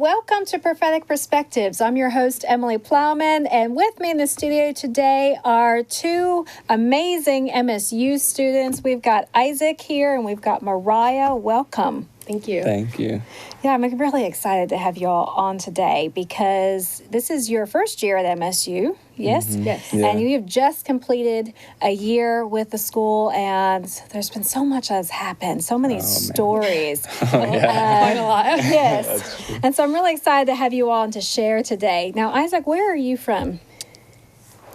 welcome to Prophetic Perspectives. I'm your host, Emilie Plowman, and with me in the studio today are two amazing MSU students. We've got Isaac here and we've got Mariah. Welcome. Thank you. Thank you. Yeah, I'm really excited to have you all on today because this is your first year at MSU, yes? Mm-hmm. Yes. Yeah. And you have just completed a year with the school, and there's been so much that has happened, so many stories. Quite a lot. Yes. And so I'm really excited to have you all to share today. Now, Isaac, where are you from?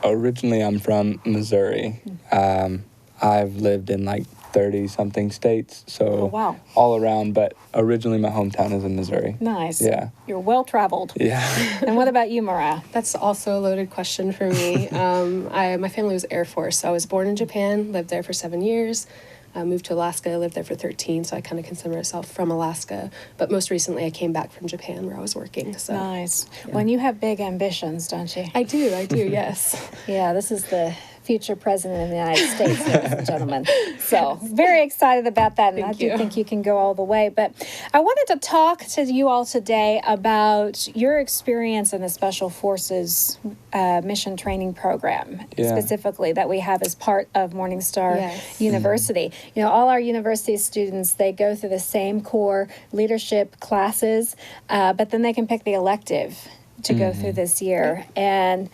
Originally, I'm from Missouri. I've lived in like 30-something states, so all around, but originally my hometown is in Missouri. Nice. Yeah. You're well-traveled. Yeah. And what about you, Mariah? That's also a loaded question for me. My family was Air Force, so I was born in Japan, lived there for 7 years, moved to Alaska, lived there for 13, so I kind of consider myself from Alaska. But most recently, I came back from Japan where I was working. So. Nice. Yeah. Well, you have big ambitions, don't you? I do, yes. Yeah, this is the future president of the United States, ladies and gentlemen. So very excited about that, and I do think you can go all the way. But I wanted to talk to you all today about your experience in the Special Forces mission training program, specifically that we have as part of MorningStar University. You know, all our university students, they go through the same core leadership classes, but then they can pick the elective to go through this year. And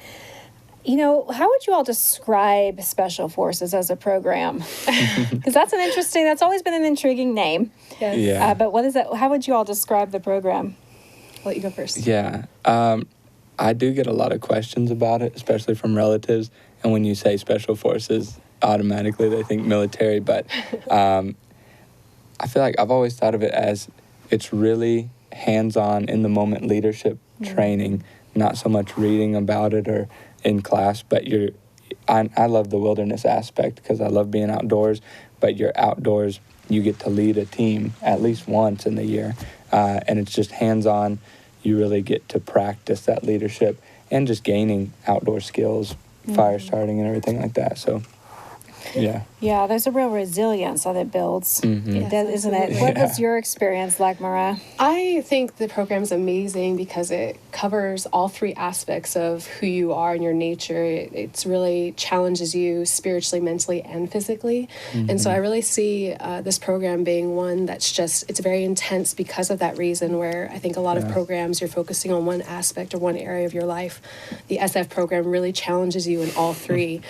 you know, how would you all describe Special Forces as a program? Because that's always been an intriguing name. Yes. Yeah. But what is that? How would you all describe the program? I'll let you go first. Yeah. I do get a lot of questions about it, especially from relatives. And when you say Special Forces, automatically they think military. But I feel like I've always thought of it as it's really hands-on, in-the-moment leadership training, not so much reading about it or in class, but I love the wilderness aspect because I love being outdoors, but you're outdoors, you get to lead a team at least once in the year, and it's just hands-on. You really get to practice that leadership and just gaining outdoor skills, fire starting and everything like that, so yeah, there's a real resilience that it builds, Yes, isn't it? What was your experience like, Mariah? I think the program's amazing because it covers all three aspects of who you are and your nature. It's really challenges you spiritually, mentally, and physically. And so I really see this program being one that's it's very intense because of that reason, where I think a lot of programs, you're focusing on one aspect or one area of your life. The SF program really challenges you in all three.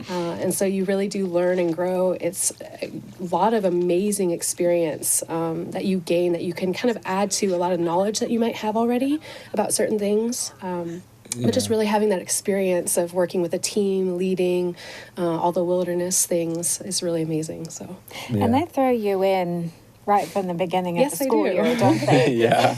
And so you really do learn and grow. It's a lot of amazing experience that you gain that you can kind of add to a lot of knowledge that you might have already about certain things. But just really having that experience of working with a team, leading all the wilderness things is really amazing. So, And they throw you in right from the beginning of the school year, don't they? Yeah.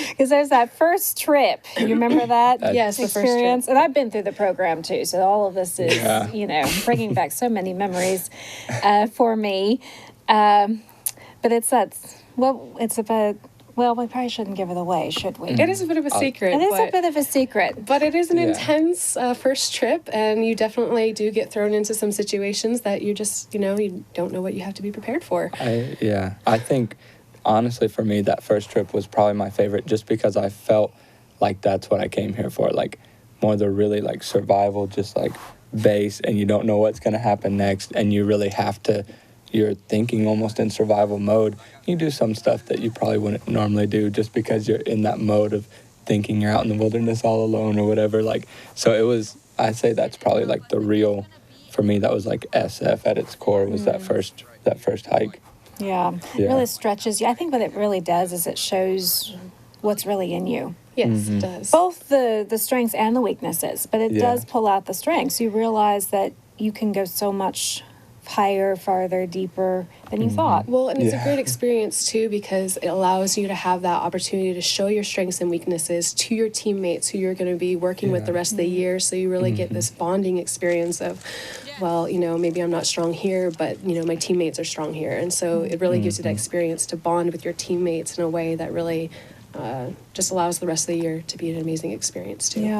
Because there's that first trip. You remember that? Yes, the first trip. Experience. And I've been through the program too, so all of this is, bringing back so many memories for me. But it's we probably shouldn't give it away, should we? It is a bit of a secret. It is a bit of a secret. But it is an intense first trip, and you definitely do get thrown into some situations that you just, you don't know what you have to be prepared for. I think, honestly, for me, that first trip was probably my favorite just because I felt like that's what I came here for, like more the really like survival, just like base, and you don't know what's going to happen next, and you really have to, you're thinking almost in survival mode. You do some stuff that you probably wouldn't normally do just because you're in that mode of thinking you're out in the wilderness all alone or whatever. Like, so it was, I'd say that's probably like the real, for me, that was like SF at its core was that first hike. Yeah, it really stretches you. I think what it really does is it shows what's really in you. Yes, it does. Both the strengths and the weaknesses, but it does pull out the strengths. You realize that you can go so much higher, farther, deeper than you thought. Well, and it's a great experience too because it allows you to have that opportunity to show your strengths and weaknesses to your teammates who you're going to be working with the rest of the year. So you really get this bonding experience of, well, maybe I'm not strong here, but my teammates are strong here. And so it really gives you that experience to bond with your teammates in a way that really just allows the rest of the year to be an amazing experience too. Yeah.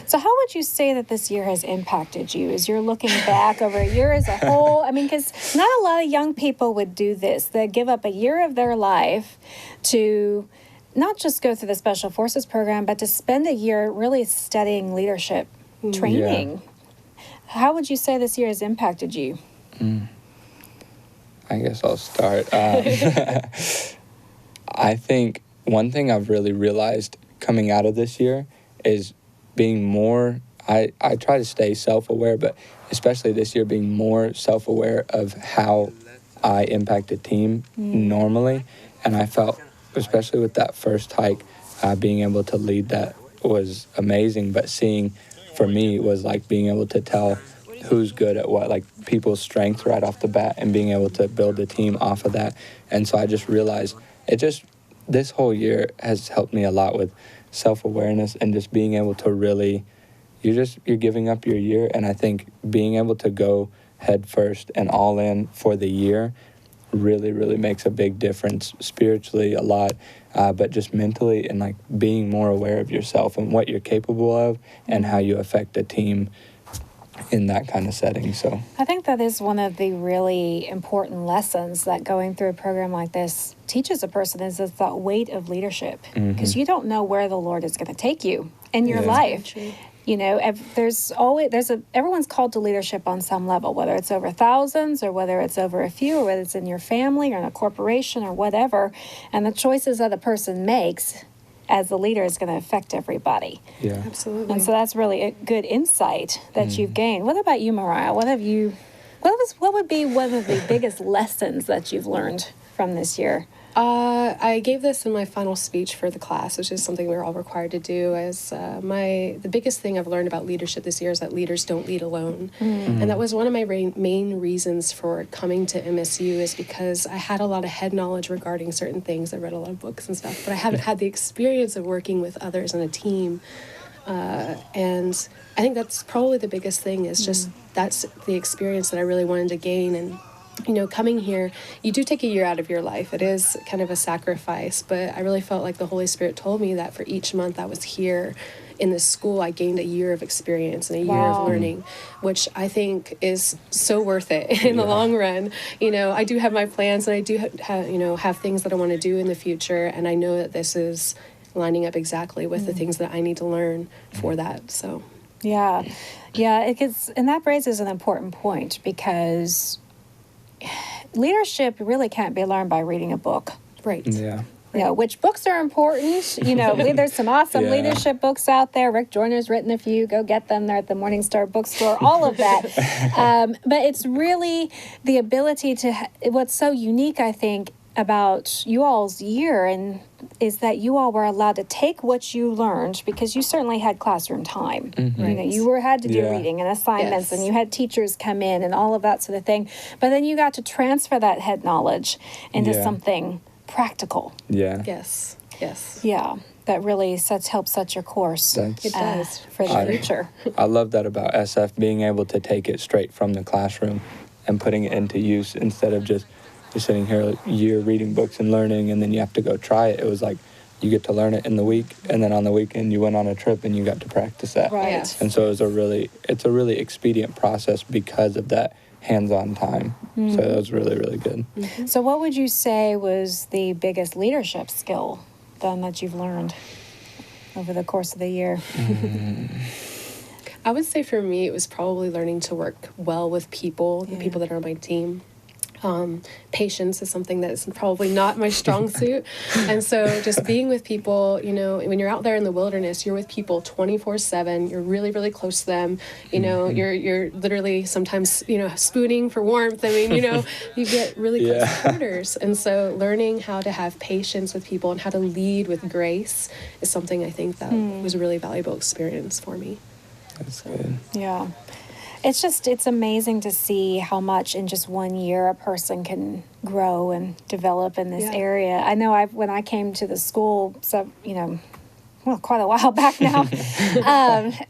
So how would you say that this year has impacted you as you're looking back over a year as a whole? I mean, because not a lot of young people would do this. They give up a year of their life to not just go through the Special Forces program, but to spend a year really studying leadership training. How would you say this year has impacted you? I guess I'll start. I think one thing I've really realized coming out of this year is being more, I try to stay self-aware, but especially this year being more self-aware of how I impact a team normally. And I felt, especially with that first hike, being able to lead that was amazing. But seeing, for me, was like being able to tell who's good at what, like people's strengths right off the bat, and being able to build a team off of that. And so I just realized this whole year has helped me a lot with self-awareness and just being able to really, you're giving up your year. And I think being able to go head first and all in for the year really, really makes a big difference spiritually a lot, but just mentally, and like being more aware of yourself and what you're capable of and how you affect a team in that kind of setting. So I think that is one of the really important lessons that going through a program like this teaches a person, is the weight of leadership, because you don't know where the Lord is going to take you in your life. You know, everyone's called to leadership on some level, whether it's over thousands or whether it's over a few, or whether it's in your family or in a corporation or whatever. And the choices that a person makes as the leader is going to affect everybody. Yeah, absolutely. And so that's really a good insight that you've gained. What about you, Mariah? What would be one of the biggest lessons that you've learned from this year? I gave this in my final speech for the class, which is something we're all required to do. As the biggest thing I've learned about leadership this year is that leaders don't lead alone. And that was one of my main reasons for coming to MSU, is because I had a lot of head knowledge regarding certain things. I read a lot of books and stuff, but I haven't had the experience of working with others in a team. And I think that's probably the biggest thing, is just that's the experience that I really wanted to gain. And you know, coming here, you do take a year out of your life. It is kind of a sacrifice, but I really felt like the Holy Spirit told me that for each month I was here in this school, I gained a year of experience and a year of learning, which I think is so worth it in the long run. You know, I do have my plans, and I do have things that I want to do in the future, and I know that this is lining up exactly with the things that I need to learn for that. So it gets, and that raises an important point, because leadership really can't be learned by reading a book. Right. Yeah. You know, which books are important. You know, there's some awesome leadership books out there. Rick Joyner's written a few. Go get them. They're at the MorningStar bookstore, all of that. But it's really the ability to, what's so unique, I think, about you all's year, and is that you all were allowed to take what you learned, because you certainly had classroom time. You know, you had to do reading and assignments, and you had teachers come in and all of that sort of thing. But then you got to transfer that head knowledge into something practical. Yeah. Yes. Yeah. That really helps set your course. It does. For the future. I love that about SF, being able to take it straight from the classroom and putting it into use, instead of just you're sitting here a year reading books and learning, and then you have to go try it. It was like you get to learn it in the week, and then on the weekend you went on a trip and you got to practice that. Right. Yes. And so it's a really expedient process because of that hands-on time. So that was really, really good. So what would you say was the biggest leadership skill then that you've learned over the course of the year? I would say for me, it was probably learning to work well with people, the people that are on my team. Patience is something that is probably not my strong suit. And so just being with people, you know, when you're out there in the wilderness, you're with people 24/7. You're really, really close to them. You know, you're literally sometimes, you know, spooning for warmth. I mean, you know, you get really close quarters. And so learning how to have patience with people and how to lead with grace is something I think that was a really valuable experience for me. That's good. Yeah. It's amazing to see how much in just 1 year a person can grow and develop in this area. I know when I came to the school, quite a while back now,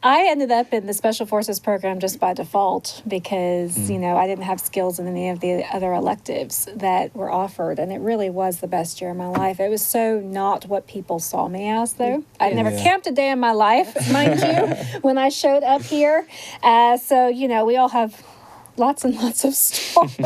I ended up in the Special Forces program just by default, because, you know, I didn't have skills in any of the other electives that were offered. And it really was the best year of my life. It was so not what people saw me as, though. I'd never camped a day in my life, mind you, when I showed up here. So, you know, we all have lots and lots of stories from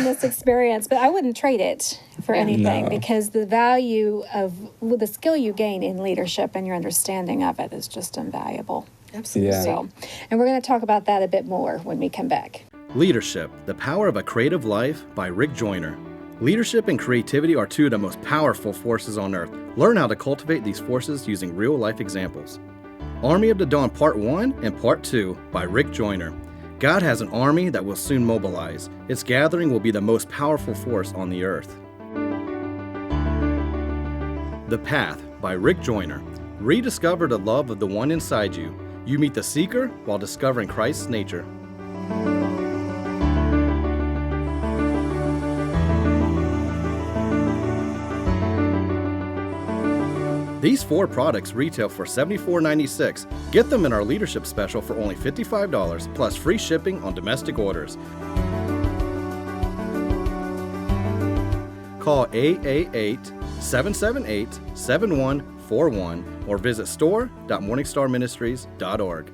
this experience, but I wouldn't trade it for anything, No. because the value of the skill you gain in leadership and your understanding of it is just invaluable. Absolutely. Yeah. So, and we're going to talk about that a bit more when we come back. Leadership, The Power of a Creative Life by Rick Joyner. Leadership and creativity are two of the most powerful forces on earth. Learn how to cultivate these forces using real-life examples. Army of the Dawn Part 1 and Part 2 by Rick Joyner. God has an army that will soon mobilize. Its gathering will be the most powerful force on the earth. The Path by Rick Joyner. Rediscover the love of the one inside you. You meet the seeker while discovering Christ's nature. These 4 products retail for $74.96. Get them in our leadership special for only $55 plus free shipping on domestic orders. Call 888-778-7141 or visit store.morningstarministries.org.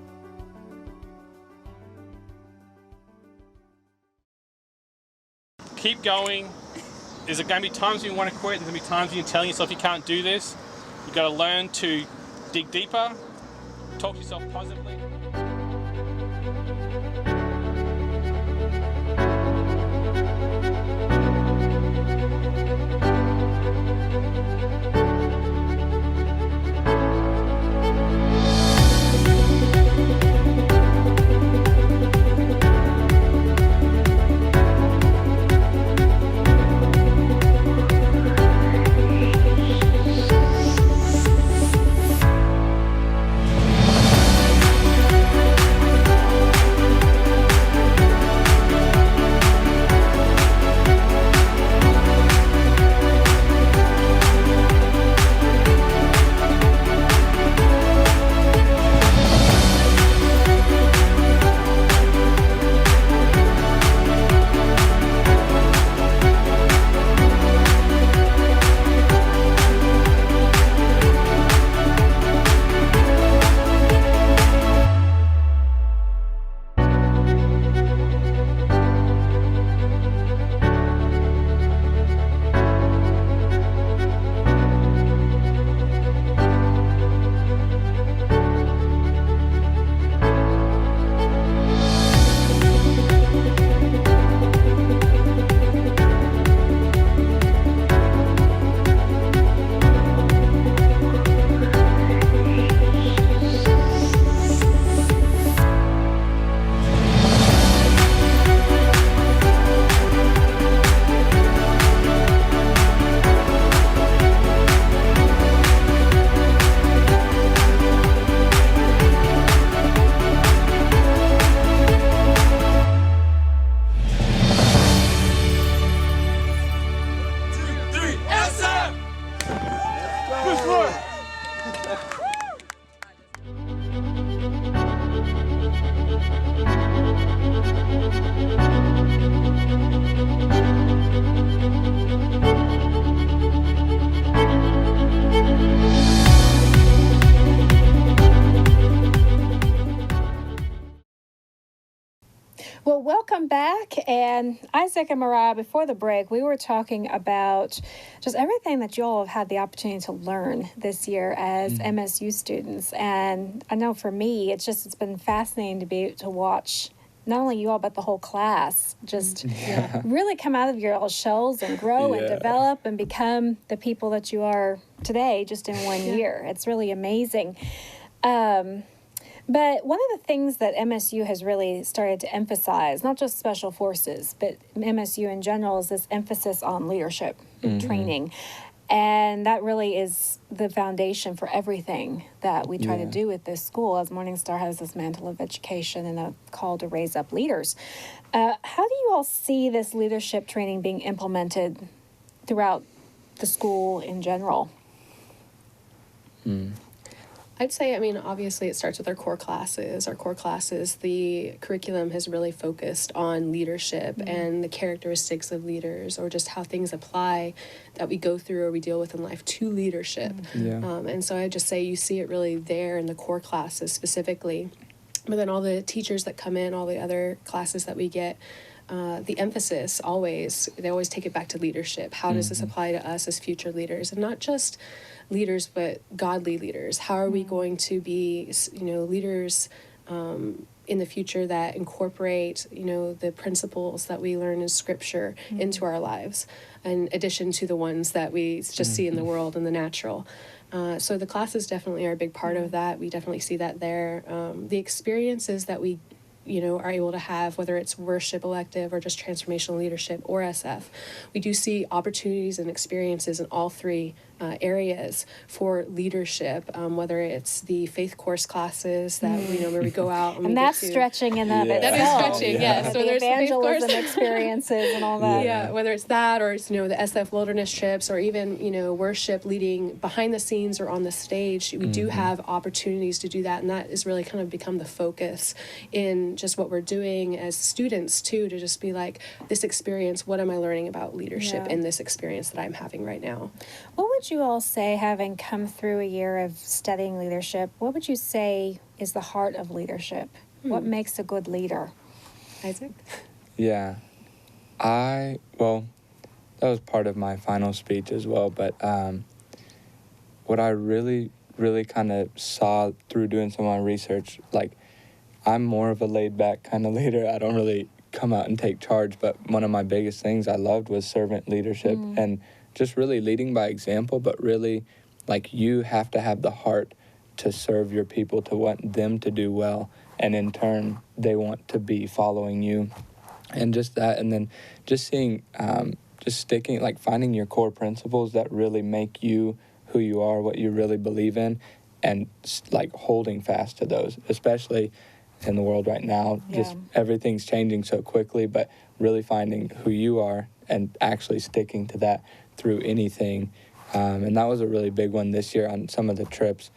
Keep going. There's going to be times when you want to quit. There's going to be times when you're telling yourself you can't do this. You've got to learn to dig deeper, talk to yourself positively. Well, welcome back. And Isaac and Mariah, before the break, we were talking about just everything that you all have had the opportunity to learn this year as MSU students. And I know for me, it's been fascinating to be able to watch not only you all, but the whole class just really come out of your little shells and grow and develop and become the people that you are today just in 1 year. It's really amazing. But one of the things that MSU has really started to emphasize, not just special forces, but MSU in general, is this emphasis on leadership training. And that really is the foundation for everything that we try to do with this school, as MorningStar has this mantle of education and a call to raise up leaders. How do you all see this leadership training being implemented throughout the school in general? I'd say, obviously it starts with our core classes. Our core classes, the curriculum has really focused on leadership and the characteristics of leaders, or just how things apply that we go through or we deal with in life to leadership. And so I just say you see it really there in the core classes specifically. But then all the teachers that come in, all the other classes that we get, the emphasis they always take it back to leadership. How does this apply to us as future leaders? And not just leaders, but godly leaders. How are we going to be, leaders in the future that incorporate, the principles that we learn in Scripture into our lives, in addition to the ones that we just see in the world and the natural. So the classes definitely are a big part of that. We definitely see that there. The experiences that we are able to have, whether it's worship elective or just transformational leadership or SF, we do see opportunities and experiences in all three areas for leadership, whether it's the faith course classes that where we go out and that's stretching in of itself. That is stretching, yes. So there's evangelism experiences and all that. Yeah, whether it's that or it's the SF wilderness trips or even worship leading behind the scenes or on the stage, we do have opportunities to do that, and that is really kind of become the focus in just what we're doing as students too, to just be like, this experience, what am I learning about leadership in this experience that I'm having right now? What would you all say, having come through a year of studying leadership, what would you say is the heart of leadership? What makes a good leader? Isaac? Yeah. Well, that was part of my final speech as well, but what I really, really kind of saw through doing some of my research, like, I'm more of a laid-back kind of leader. I don't really come out and take charge, but one of my biggest things I loved was servant leadership and just really leading by example, but really, like, you have to have the heart to serve your people, to want them to do well, and in turn, they want to be following you. And just that, and then just seeing, just sticking, like, finding your core principles that really make you who you are, what you really believe in, and, like, holding fast to those, especially in the world right now. Just everything's changing so quickly, but really finding who you are and actually sticking to that through anything. And that was a really big one this year on some of the trips,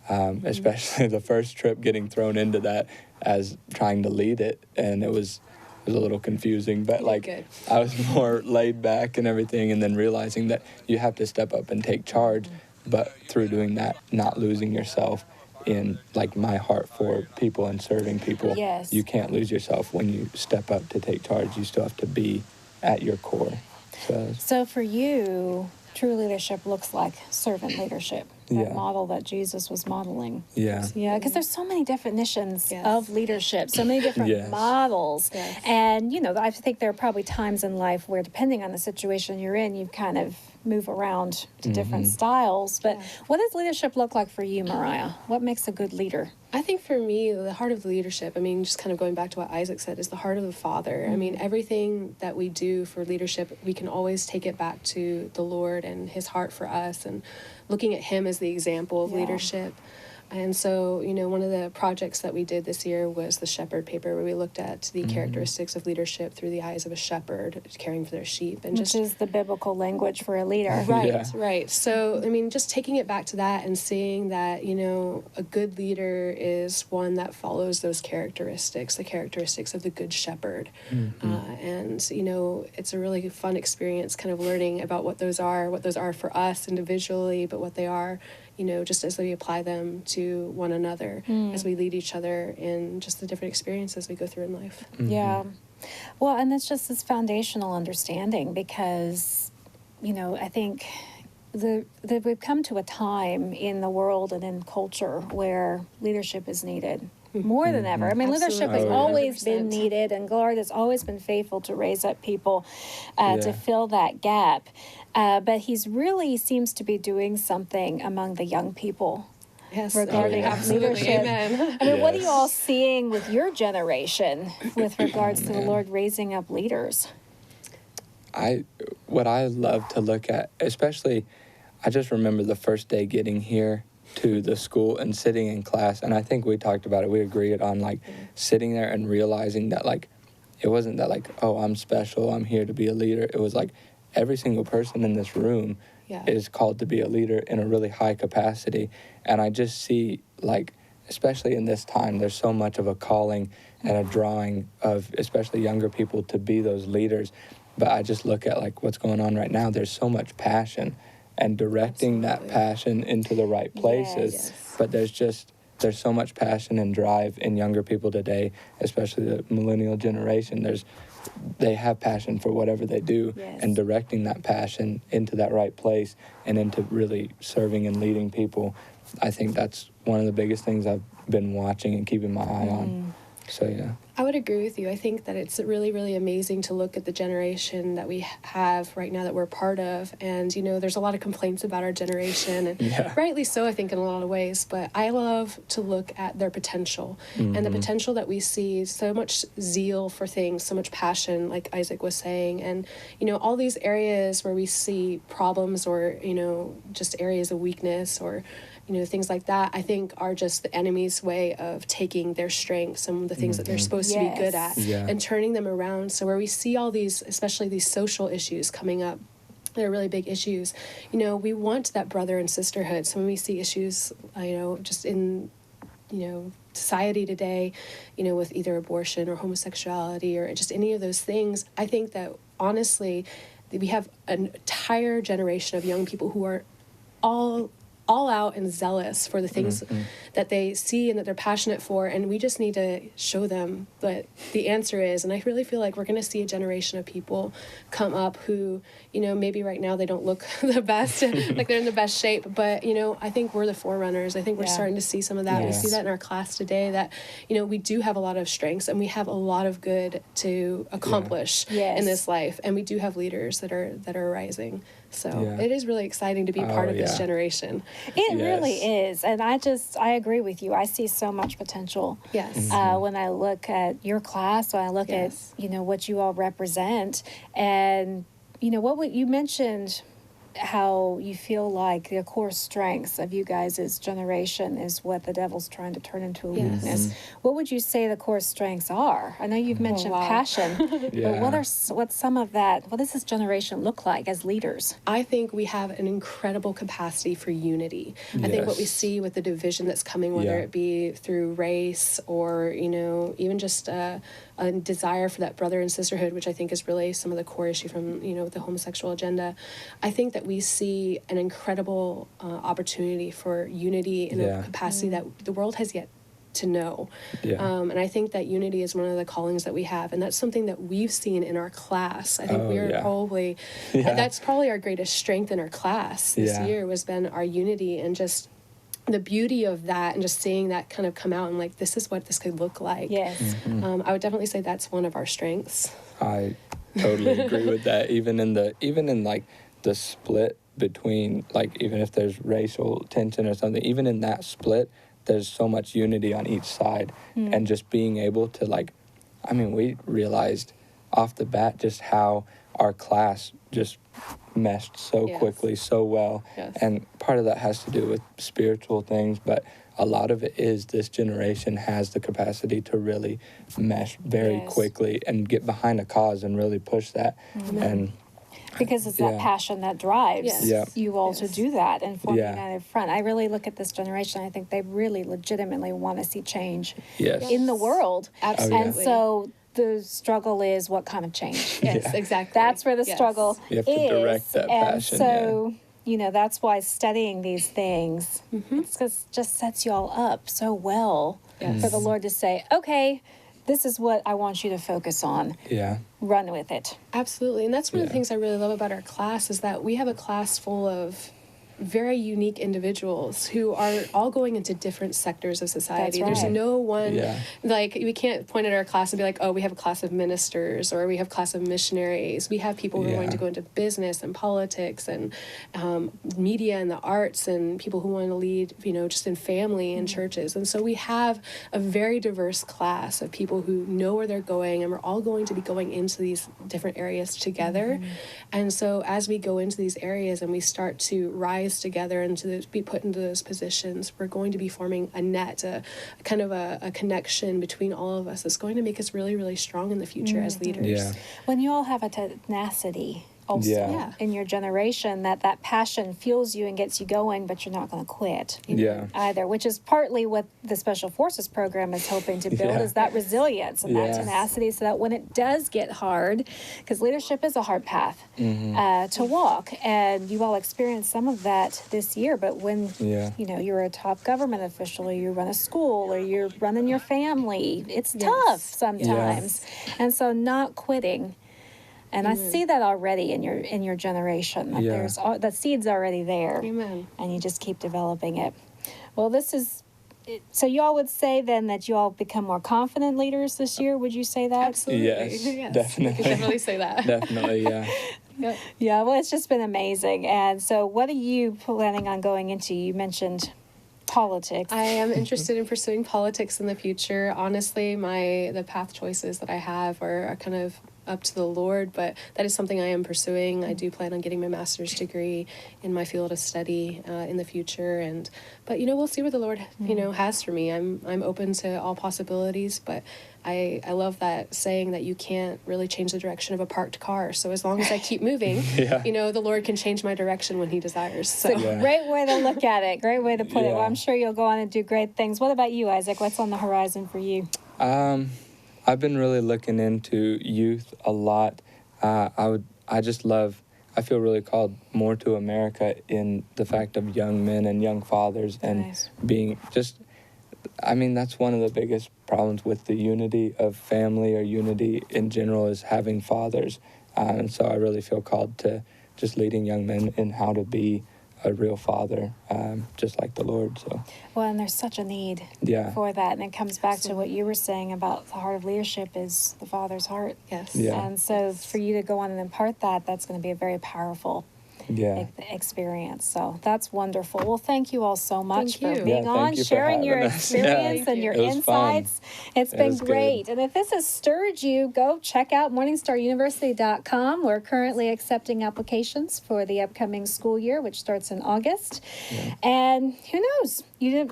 especially the first trip, getting thrown into that as trying to lead it. And it was a little confusing, but like I was more laid back and everything, and then realizing that you have to step up and take charge, but through doing that, not losing yourself in, like, my heart for people and serving people. Yes. You can't lose yourself when you step up to take charge. You still have to be at your core. So for you, true leadership looks like servant leadership, that model that Jesus was modeling. Yeah, because there's so many definitions of leadership, so many different models. And, I think there are probably times in life where, depending on the situation you're in, you kind of move around to different styles. But what does leadership look like for you, Mariah? What makes a good leader? I think for me, the heart of leadership, just kind of going back to what Isaac said, is the heart of the Father. Everything that we do for leadership, we can always take it back to the Lord and His heart for us, and looking at Him as the example of leadership. And so, one of the projects that we did this year was the shepherd paper, where we looked at the characteristics of leadership through the eyes of a shepherd caring for their sheep. And which is the biblical language for a leader. Right. So, just taking it back to that and seeing that, a good leader is one that follows those characteristics, the characteristics of the good shepherd. And, it's a really fun experience kind of learning about what those are for us individually, but what they are, just as we apply them to one another, as we lead each other in just the different experiences we go through in life. Yeah. Well, and it's just this foundational understanding, because, I think that we've come to a time in the world and in culture where leadership is needed more than ever. Leadership has always been needed, and God has always been faithful to raise up people to fill that gap. But He's really seems to be doing something among the young people regarding leadership. Amen. What are you all seeing with your generation with regards to the Lord raising up leaders? What I love to look at, especially, I just remember the first day getting here to the school and sitting in class, and I think we talked about it, we agreed on, like, sitting there and realizing that, like, it wasn't that, like, oh, I'm special, I'm here to be a leader. It was like every single person in this room is called to be a leader in a really high capacity. And I just see, like, especially in this time, there's so much of a calling and a drawing of especially younger people to be those leaders. But I just look at, like, what's going on right now. There's so much passion and directing that passion into the right places. But there's just there's so much passion and drive in younger people today, especially the millennial generation. They have passion for whatever they do, and directing that passion into that right place and into really serving and leading people. I think that's one of the biggest things I've been watching and keeping my eye on. So, yeah. I would agree with you. I think that it's really, really amazing to look at the generation that we have right now that we're part of. And, you know, there's a lot of complaints about our generation, and rightly so, I think, in a lot of ways. But I love to look at their potential and the potential that we see, so much zeal for things, so much passion, like Isaac was saying. And, you know, all these areas where we see problems or, you know, just areas of weakness or, you know, things like that, I think are just the enemy's way of taking their strengths and the things that they're supposed to be good at and turning them around. So where we see all these, especially these social issues coming up, they're really big issues. You know, we want that brother and sisterhood. So when we see issues, you know, just in, you know, society today, you know, with either abortion or homosexuality or just any of those things, I think that honestly, we have an entire generation of young people who are all out and zealous for the things that they see and that they're passionate for, and we just need to show them what the answer is. And I really feel like we're going to see a generation of people come up who, you know, maybe right now they don't look the best, like they're in the best shape, but, you know, I think we're the forerunners. I think we're starting to see some of that. We see that in our class today, that, you know, we do have a lot of strengths and we have a lot of good to accomplish in this life, and we do have leaders that are rising. So it is really exciting to be part of this generation. It really is. And I agree with you. I see so much potential. Yes. When I look at your class, when I look at, you know, what you all represent. And, you know, you mentioned how you feel like the core strengths of you guys' generation is what the devil's trying to turn into a weakness. What would you say the core strengths are? I know you've mentioned passion, but what's some of that? What does this generation look like as leaders? I think we have an incredible capacity for unity. I think what we see with the division that's coming, whether it be through race or, you know, even just a desire for that brother and sisterhood, which I think is really some of the core issue from, you know, the homosexual agenda. I think that we see an incredible opportunity for unity in a capacity that the world has yet to know. And I think that unity is one of the callings that we have, and that's something that we've seen in our class. I think probably that's probably our greatest strength in our class this year has been our unity, and just the beauty of that, and just seeing that kind of come out and like, this is what this could look like. I would definitely say that's one of our strengths. I totally agree with that. Even in like the split between, like, even if there's racial tension or something, even in that split, there's so much unity on each side. And just being able to, like, I mean, we realized off the bat just how our class just meshed so quickly, so well. And part of that has to do with spiritual things, but a lot of it is this generation has the capacity to really mesh very quickly and get behind a cause and really push that. And because it's that passion that drives you all to do that and form a united front. I really look at this generation. I think they really legitimately want to see change in the world. Absolutely. And so the struggle is what kind of change. Exactly. That's where the struggle you have to direct that and passion. So, you know, that's why studying these things just sets you all up so well for the Lord to say, okay, this is what I want you to focus on. Run with it. Absolutely. And that's one of the things I really love about our class is that we have a class full of very unique individuals who are all going into different sectors of society. There's no one, like, we can't point at our class and be like, oh, we have a class of ministers or we have a class of missionaries. We have people who are going to go into business and politics and media and the arts, and people who want to lead, you know, just in family and churches. And so we have a very diverse class of people who know where they're going, and we're all going to be going into these different areas together. And so as we go into these areas and we start to rise together and to be put into those positions, we're going to be forming a net, a kind of a connection between all of us that's going to make us really, really strong in the future as leaders. When you all have a tenacity also Yeah. in your generation, that passion fuels you and gets you going, but you're not going to quit Yeah. either, which is partly what the Special Forces program is hoping to build is that resilience and that tenacity, so that when it does get hard, because leadership is a hard path to walk, and you all experienced some of that this year, but when you're a top government official, or you run a school, or you're running your family, it's tough sometimes. And so not quitting. And I see that already in your generation. That there's the seed's already there. Amen. And you just keep developing it. Well, this is so you all would say then that you all become more confident leaders this year. Would you say that? Absolutely. Yes, definitely. We could definitely say that. Definitely, yeah. Yep. Yeah. Well, it's just been amazing. And so, what are you planning on going into? You mentioned politics. I am interested in pursuing politics in the future. Honestly, the path choices that I have are kind of up to the Lord, but that is something I am pursuing. I do plan on getting my master's degree in my field of study in the future, but we'll see what the Lord has for me. I'm open to all possibilities, but I love that saying that you can't really change the direction of a parked car. So as long as I keep moving, the Lord can change my direction when He desires. So it's a great way to look at it. Great way to put it. Well, I'm sure you'll go on and do great things. What about you, Isaac? What's on the horizon for you? I've been really looking into youth a lot. I feel really called more to America in the fact of young men and young fathers and being that's one of the biggest problems with the unity of family or unity in general is having fathers. And so I really feel called to just leading young men in how to be a real father, just like the Lord. So. Well, and there's such a need for that. And it comes back to what you were saying about the heart of leadership is the Father's heart. Yes. Yeah. And so for you to go on and impart that's going to be a very powerful experience. So that's wonderful. Well, thank you all so much for being on, sharing your experience and your insights. It's been great. Good. And if this has stirred you, go check out MorningStarUniversity.com. We're currently accepting applications for the upcoming school year, which starts in August. Yeah. And who knows? You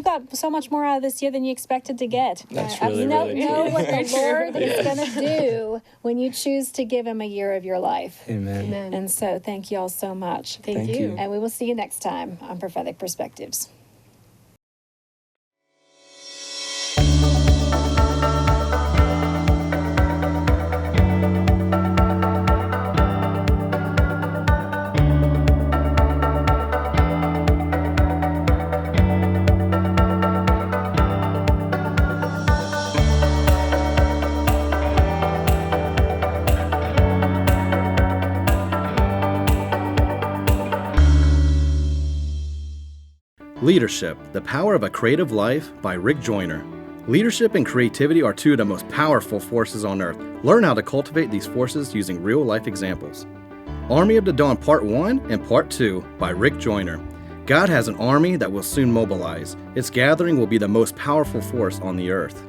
got so much more out of this year than you expected to get. That's really know what the Lord is going to do when you choose to give Him a year of your life. Amen. And so thank you all so much. Thank you. And we will see you next time on Prophetic Perspectives. Leadership, The Power of a Creative Life by Rick Joyner. Leadership and creativity are two of the most powerful forces on earth. Learn how to cultivate these forces using real-life examples. Army of the Dawn Part 1 and Part 2 by Rick Joyner. God has an army that will soon mobilize. Its gathering will be the most powerful force on the earth.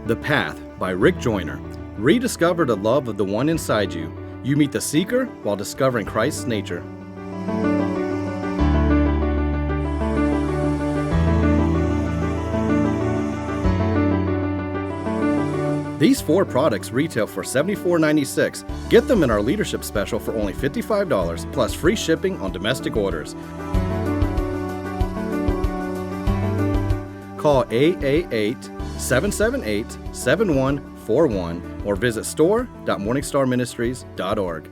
The Path by Rick Joyner. Rediscover the love of the one inside you. You meet the seeker while discovering Christ's nature. These 4 products retail for $74.96. Get them in our leadership special for only $55 plus free shipping on domestic orders. Call 888-778-7141 or visit store.morningstarministries.org.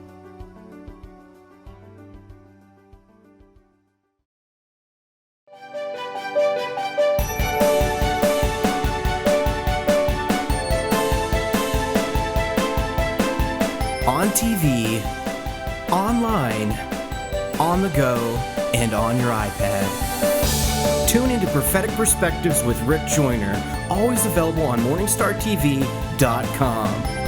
On TV, online, on the go, and on your iPad. Tune into Prophetic Perspectives with Rick Joyner, always available on MorningStarTV.com.